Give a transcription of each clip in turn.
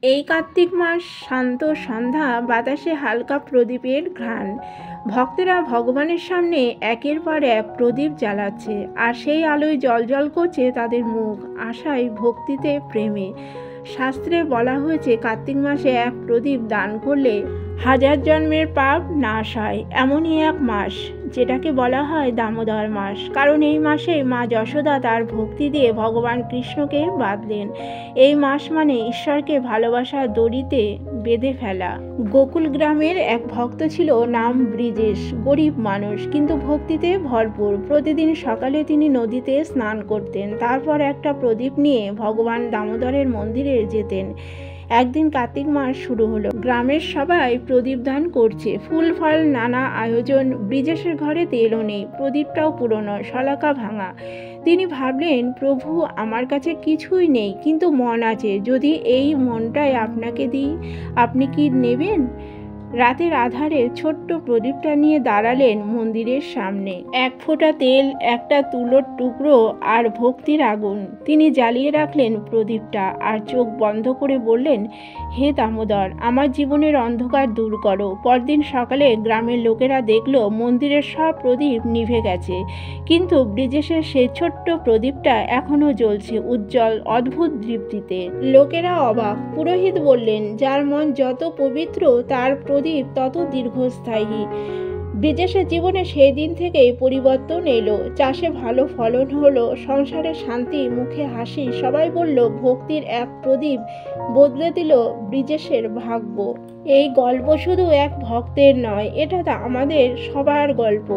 এই কার্তিক মাস, শান্ত সন্ধ্যা, বাতাসে হালকা প্রদীপের ঘ্রাণ। ভক্তেরা ভগবানের সামনে একের পর এক প্রদীপ জ্বালাচ্ছে, আর সেই আলোয় জ্বলজ্বল করছে তাদের মুখ, আশায়, ভক্তিতে, প্রেমে। শাস্ত্রে বলা হয়েছে কার্তিক মাসে এক প্রদীপ দান করলে হাজার জন্মের পাপ নাশ হয়। এমনই এক মাস যেটাকে বলা হয় দামোদর মাস, কারণ এই মাসে মা যশোদা তার ভক্তি দিয়ে ভগবান কৃষ্ণকে বাঁধলেন। এই মাস মানে ঈশ্বরকে ভালোবাসার দড়িতে বেঁধে ফেলা। গোকুল গ্রামের এক ভক্ত ছিল, নাম ব্রিজেশ। গরিব মানুষ, কিন্তু ভক্তিতে ভরপুর। প্রতিদিন সকালে তিনি নদীতে স্নান করতেন, তারপর একটা প্রদীপ নিয়ে ভগবান দামোদরের মন্দিরে যেতেন। একদিন কার্তিক মাস শুরু হলো, গ্রামের সবাই প্রদীপ দান করছে, ফুল ফল নানা আয়োজন। ব্রিজেশের ঘরে তেলও নেই, প্রদীপটাও পুরনো, শলাকা ভাঙা। তিনি ভাবলেন, প্রভু, আমার কাছে কিছুই নেই, কিন্তু মন আছে। যদি এই মনটাই আপনাকে দিই, আপনি কি নেবেন? রাতের আধারে ছোট্ট প্রদীপটা নিয়ে দাঁড়ালেন মন্দিরের সামনে। এক ফোঁটা তেল, একটা তুলোর টুকরো আর ভক্তির আগুন। তিনি জ্বালিয়ে রাখলেন প্রদীপটা আর চোখ বন্ধ করে বললেন, হে দামোদর, আমার জীবনের অন্ধকার দূর করো। পরদিন সকালে গ্রামের লোকেরা দেখলো মন্দিরের সব প্রদীপ নিভে গেছে, কিন্তু ব্রিজেশের সেই ছোট্ট প্রদীপটা এখনো জ্বলছে, উজ্জ্বল, অদ্ভুত দীপ্তিতে। লোকেরা অবাক। পুরোহিত বললেন, যার মন যত পবিত্র তার প্রদীপ তত দীর্ঘস্থায়ী। ব্রিজেশের জীবনে সেই দিন থেকেই পরিবর্তন এলো। চাষে ভালো ফলন হলো, সংসারে শান্তি, মুখে হাসি। সবাই বলল, ভক্তির এক প্রদীপ বদলে দিল ব্রিজেশের ভাগ্য। এই গল্প শুধু এক ভক্তের নয়, এটা আমাদের সবার গল্প।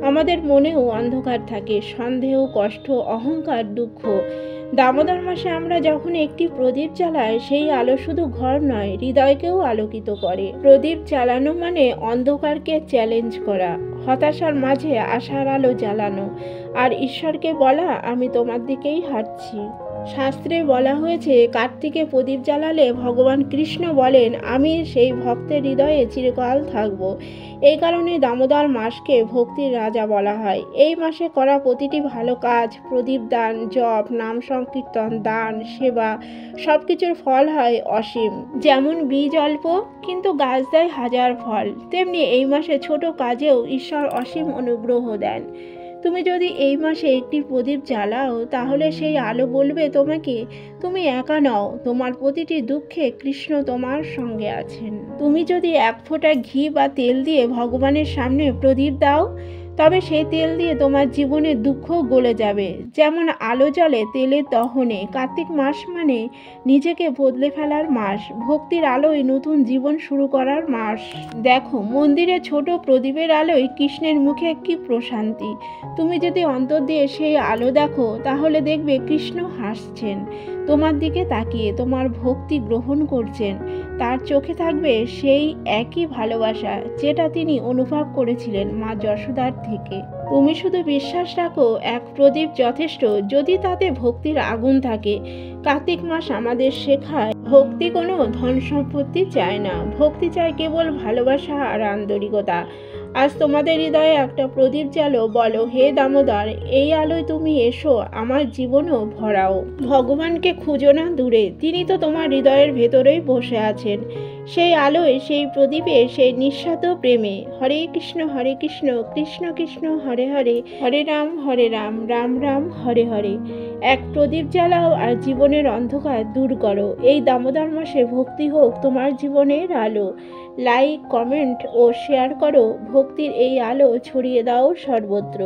আমাদের মনেও অন্ধকার থাকে, সন্দেহ, কষ্ট, অহংকার, দুঃখ। দামোদর মাসে আমরা যখন একটি প্রদীপ জ্বালাই, সেই আলো শুধু ঘর নয়, হৃদয়কেও আলোকিত করে। প্রদীপ জ্বালানো মানে অন্ধকারকে চ্যালেঞ্জ করা, হতাশার মাঝে আশার আলো জ্বালানো, আর ঈশ্বরকে বলা, আমি তোমার দিকেই হাঁটছি। শাস্ত্রে বলা হয়েছে, কার্তিকে প্রদীপ জ্বালালে ভগবান কৃষ্ণ বলেন, আমি সেই ভক্তের হৃদয়ে চিরকাল থাকব। এই কারণে দামোদর মাসকে ভক্তির রাজা বলা হয়। এই মাসে করা প্রতিটি ভালো কাজ, প্রদীপ দান, জপ, নাম সংকীর্তন, দান, সেবা, সব কিছুর ফল হয় অসীম। যেমন বীজ অল্প কিন্তু গাছ দেয় হাজার ফল, তেমনি এই মাসে ছোট কাজেও ঈশ্বর অসীম অনুগ্রহ দেন। তুমি যদি এই মাসে একটি প্রদীপ জ্বালাও, তাহলে সেই আলো বলবে তোমাকে, তুমি একা নও, তোমার প্রতিটি দুঃখে কৃষ্ণ তোমার সঙ্গে আছেন। তুমি যদি এক ফোঁটা ঘি বা তেল দিয়ে ভগবানের সামনে প্রদীপ দাও, তবে সেই তেল দিয়ে তোমার জীবনের দুঃখ গলে যাবে, যেমন আলো জ্বলে তেলের দহনে। কার্তিক মাস মানে নিজেকে বদলে ফেলার মাস, ভক্তির আলোয় নতুন জীবন শুরু করার মাস। দেখো, মন্দিরে ছোট প্রদীপের আলোয় কৃষ্ণের মুখে কি প্রশান্তি। তুমি যদি অন্তর দিয়ে সেই আলো দেখো, তাহলে দেখবে কৃষ্ণ হাসছেন তোমার দিকে তাকিয়ে, তোমার ভক্তি গ্রহণ করছেন। তার চোখে থাকবে সেই একই ভালোবাসা যেটা তিনি অনুভব করেছিলেন মা যশোদার থেকে। তুমি শুধু বিশ্বাস রাখো, এক প্রদীপ যথেষ্ট, যদি তাতে ভক্তির আগুন থাকে। কার্তিক মাস আমাদের শেখায়, ভক্তি কোনো ধন সম্পত্তি চায় না, ভক্তি চায় কেবল ভালোবাসা আর আন্তরিকতা। আজ তোমাদের হৃদয়ে একটা প্রদীপ জ্বালো, বলো, হে দামোদর, এই আলোয় তুমি এসো, আমার জীবনও ভরাও। ভগবানকে খুঁজো না দূরে, তিনি তো তোমার হৃদয়ের ভেতরেই বসে আছেন। সেই আলোয়, সেই প্রদীপে, সেই নিঃস্বার্থ প্রেমে। হরে কৃষ্ণ কৃষ্ণ কৃষ্ণ হরে হরে, হরে রাম রাম রাম হরে হরে। এক প্রদীপ জ্বালাও আর জীবনের অন্ধকার দূর করো। এই দামোদর মাসে ভক্তি হোক তোমার জীবনের আলো। লাইক, কমেন্ট ও শেয়ার করো। ভক্তির এই আলো ছড়িয়ে দাও সর্বত্র।